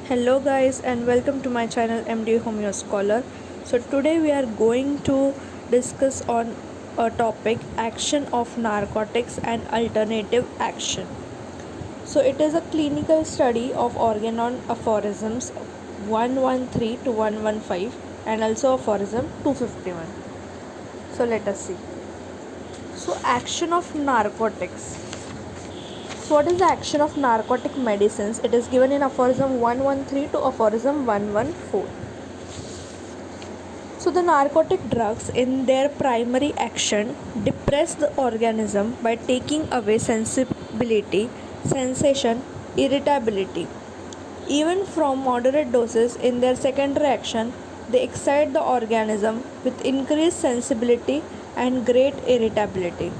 Hello guys and welcome to my channel MD Homeo Scholar. So today we are going to discuss on a topic action of narcotics and alternative action. So it is a clinical study of organon aphorisms 113 to 115 and also aphorism 251. So let us see. So action of narcotics. So what is the action of narcotic medicines? It is given in aphorism 113 to aphorism 114. So the narcotic drugs in their primary action depress the organism by taking away sensibility, sensation, irritability. Even from moderate doses in their secondary action, they excite the organism with increased sensibility and great irritability.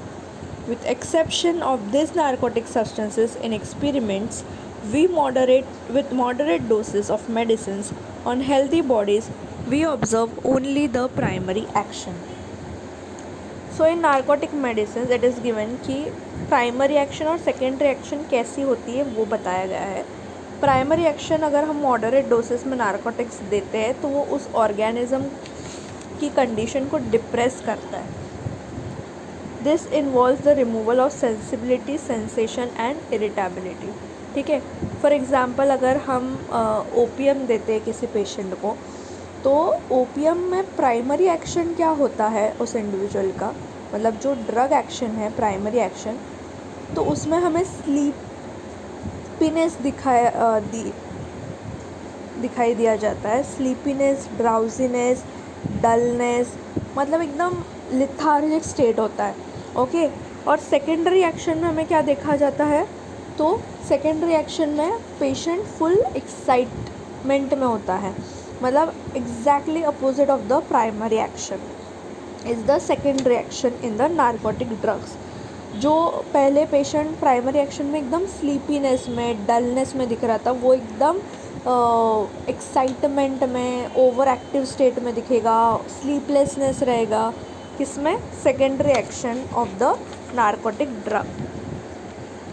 With exception of these narcotic substances in experiments, with moderate doses of medicines on healthy bodies, we observe only the primary action. So in narcotic medicines it is given कि primary action और secondary action कैसी होती है वो बताया गया है. Primary action अगर हम मॉडरेट डोसेस में नारकोटिक्स देते हैं तो वो उस ऑर्गेनिज्म की कंडीशन को डिप्रेस करता है. This involves the removal of sensibility, sensation and irritability. ठीक है. फॉर एग्ज़ाम्पल अगर हम ओपियम देते हैं किसी पेशेंट को, तो ओपियम में प्राइमरी एक्शन क्या होता है उस इंडिविजुअल का, मतलब जो ड्रग एक्शन है प्राइमरी एक्शन, तो उसमें हमें स्लीपीनेस दिखाई दिया जाता है. स्लीपीनेस, ड्राउजीनेस, डलनेस, मतलब एकदम लिथार्जिक स्टेट होता है. ओके. और सेकेंडरी एक्शन में हमें क्या देखा जाता है, तो सेकेंडरी एक्शन में पेशेंट फुल एक्साइटमेंट में होता है. मतलब exactly opposite of the primary action is the secondary action in the narcotic drugs. जो पहले पेशेंट प्राइमरी एक्शन में एकदम स्लीपीनेस में, डलनेस में दिख रहा था, वो एकदम एक्साइटमेंट में, ओवर एक्टिव स्टेट में दिखेगा, स्लीपलेसनेस रहेगा. किसमें? Secondary action of the narcotic drug.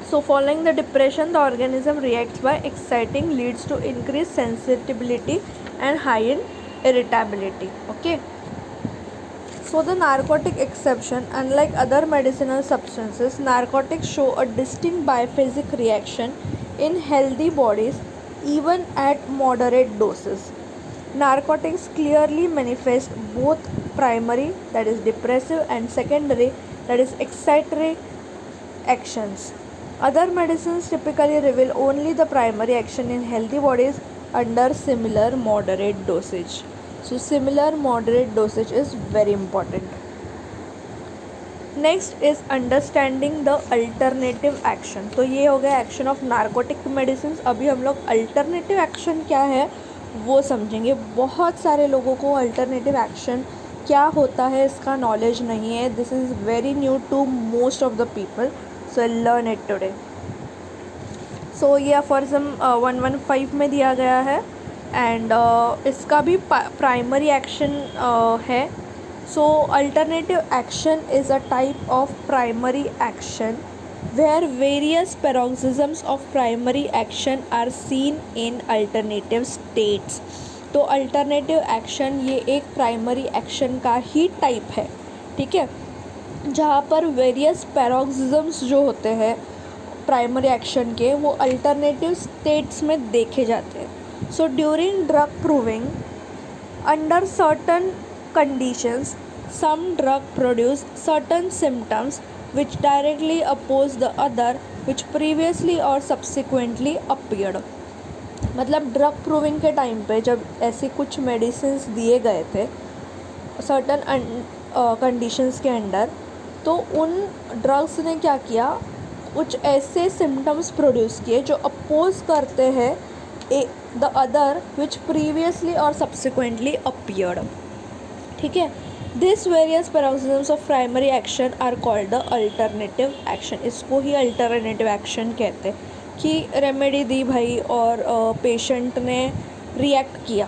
So following the depression, the organism reacts by exciting, leads to increased sensitivity and high in irritability. Okay. So the narcotic exception, unlike other medicinal substances, narcotics show a distinct biphasic reaction in healthy bodies even at moderate doses. Narcotics clearly manifest both primary, that is depressive, and secondary, that is excitatory actions. Other medicines typically reveal only the primary action in healthy bodies under similar moderate dosage. So similar moderate dosage is very important. Next is understanding the alternative action. तो ये हो गया action of narcotic medicine. अभी हम लोग alternative action क्या है वो समझेंगे. बहुत सारे लोगों को अल्टरनेटिव एक्शन क्या होता है इसका नॉलेज नहीं है. This is very new to most of the people. So learn it today. So ये aphorism 115 में दिया गया है एंड इसका भी प्राइमरी एक्शन है. So alternative action is a type of primary action where various paroxysms of primary action are seen in alternative states. तो alternative action ये एक प्राइमरी एक्शन का ही टाइप है. ठीक है. जहाँ पर वेरियस पैरोक्सिज्म्स जो होते हैं प्राइमरी एक्शन के, वो अल्टरनेटिव स्टेट्स में देखे जाते हैं. So during drug proving under certain conditions some drug produce certain symptoms which directly oppose the other which previously और सब्सिक्वेंटली अपीयर्ड. मतलब ड्रग प्रूविंग के टाइम पे जब ऐसे कुछ मेडिसिन्स दिए गए थे सर्टन कंडीशंस के अंडर, तो उन ड्रग्स ने क्या किया, कुछ ऐसे सिम्टम्स प्रोड्यूस किए जो अपोज करते हैं द अदर विच प्रीवियसली और सब्सिक्वेंटली अपीयर्ड. ठीक है. This various paroxysms of primary action are called the alternative action. इसको ही अल्टरनेटिव एक्शन कहते हैं कि रेमेडी दी भाई और पेशेंट ने रिएक्ट किया.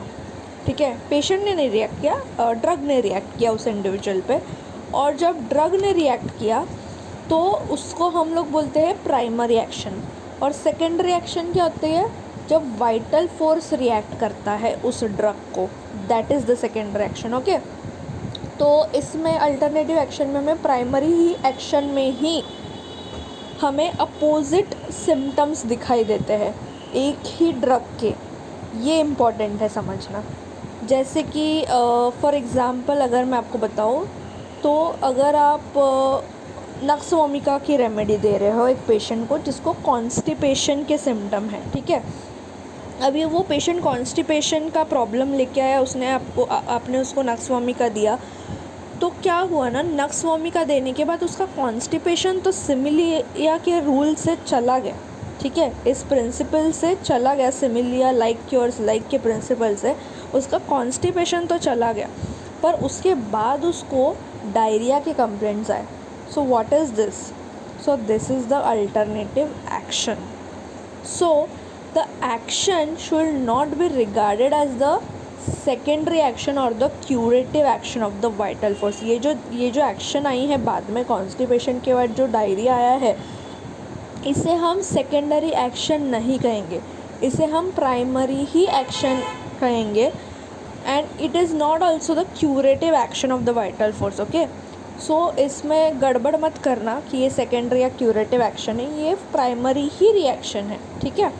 ठीक है. पेशेंट ने नहीं रिएक्ट किया, ड्रग ने रिएक्ट किया उस इंडिविजुअल पे, और जब ड्रग ने रिएक्ट किया तो उसको हम लोग बोलते हैं प्राइमरी एक्शन. और सेकेंडरी एक्शन क्या होती है, जब वाइटल फोर्स रिएक्ट करता है उस ड्रग को, that is the second reaction. Okay, तो इसमें अल्टरनेटिव एक्शन में हमें प्राइमरी ही एक्शन में ही हमें अपोजिट सिम्टम्स दिखाई देते हैं एक ही ड्रग के। ये इम्पॉर्टेंट है समझना। जैसे कि फॉर एग्ज़ाम्पल अगर मैं आपको बताऊँ तो अगर आप नक्स वोमिका की रेमेडी दे रहे हो एक पेशेंट को जिसको कॉन्स्टिपेशन के सिम्टम हैं, ठीक है। अभी वो पेशेंट कॉन्स्टिपेशन का प्रॉब्लम लेके आया, उसने आपने उसको नक्स वोमिका दिया, तो क्या हुआ ना, नक्स वोमिका देने के बाद उसका कॉन्स्टिपेशन तो सिमिलिया के रूल से चला गया, ठीक है, इस प्रिंसिपल से चला गया, सिमिलिया लाइक क्योर्स लाइक के प्रिंसिपल से उसका कॉन्स्टिपेशन तो चला गया, पर उसके बाद उसको डायरिया के कंप्लेंट्स आए। So what is this? So this is the alternative action. So the action should not be regarded as the secondary action और the curative action of the vital force. ये जो एक्शन आई है बाद में constipation के बाद जो diarrhoea आया है, इसे हम सेकेंडरी एक्शन नहीं कहेंगे, इसे हम प्राइमरी ही एक्शन कहेंगे। And it is not also the curative action of the vital force. Okay, so इसमें गड़बड़ मत करना कि ये सेकेंडरी या क्यूरेटिव एक्शन है, ये प्राइमरी ही रिएक्शन है, ठीक है।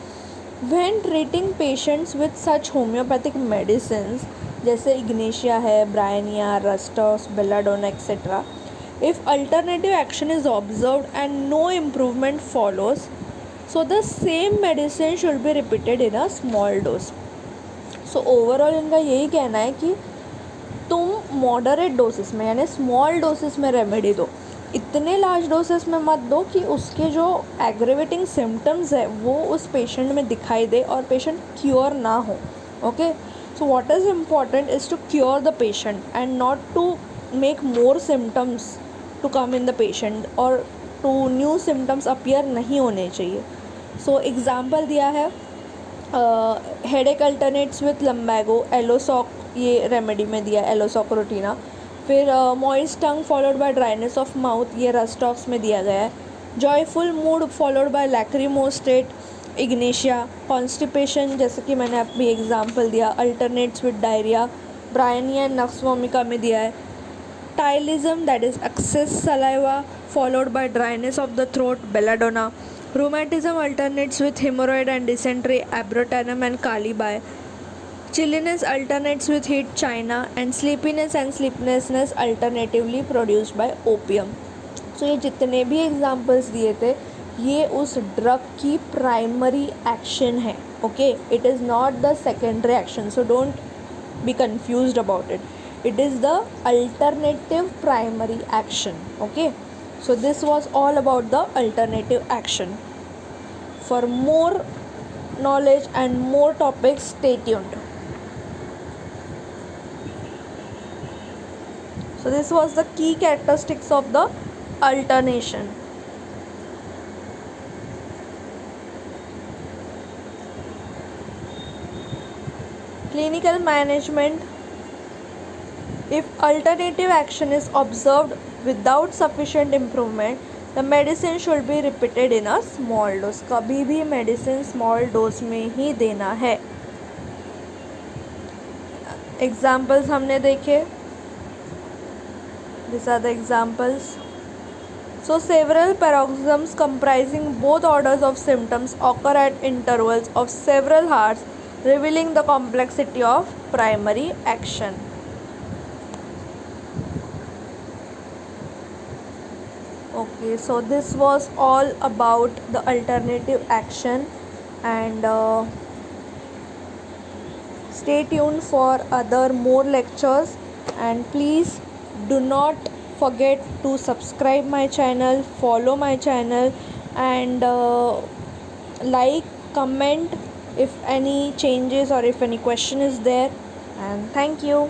When treating patients with such homeopathic medicines जैसे इग्नेशिया है, bryonia, rhus tox, belladonna etcetera, if alternative action is observed and no improvement follows, so the same medicine should be repeated in a small dose. So overall इनका यही कहना है कि तुम moderate doses में यानी स्मॉल डोसेस में रेमेडी दो, इतने लार्ज डोसेस में मत दो कि उसके जो एग्रेवेटिंग सिम्टम्स है वो उस पेशेंट में दिखाई दे और पेशेंट क्योर ना हो। Okay, so what is important is to cure the patient and not to make more symptoms to come in the patient, और टू न्यू सिम्टम्स अपीयर नहीं होने चाहिए। सो एग्ज़ाम्पल दिया है headache alternates with lumbago, aloe soc ये remedy में दिया है, एलोसॉक रोटीना। फिर moist tongue followed by dryness of mouth, ये रस्टॉक्स में दिया गया है। Joyful mood followed by lachrymose state, ignatia. Constipation जैसे कि मैंने अभी एग्जांपल दिया, alternates with diarrhoea, bryonia and nux vomica में दिया है। Ptyalism that is excess saliva followed by dryness of the throat, belladonna. Rheumatism alternates with haemorrhoid and dysentery, abrotanum and kali bi. Chilliness alternates with heat, China, and sleepiness and sleeplessness alternatively produced by opium. So ये जितने भी examples दिए थे ये उस drug की primary action है। Okay, it is not the secondary action, so don't be confused about it, it is the alternative primary action. Okay, so this was all about the alternative action. For more knowledge and more topics, stay tuned. So this was the key characteristics of the alternation. Clinical management. If alternative action is observed without sufficient improvement, the medicine should be repeated in a small dose. कभी भी medicine small dose में ही देना है। Examples हमने देखे, these are the examples. So several paroxysms comprising both orders of symptoms occur at intervals of several hours, revealing the complexity of primary action. Okay, so this was all about the alternative action, and stay tuned for other more lectures, and please do not forget to subscribe my channel, follow my channel, and like, comment if any changes or if any question is there, and thank you.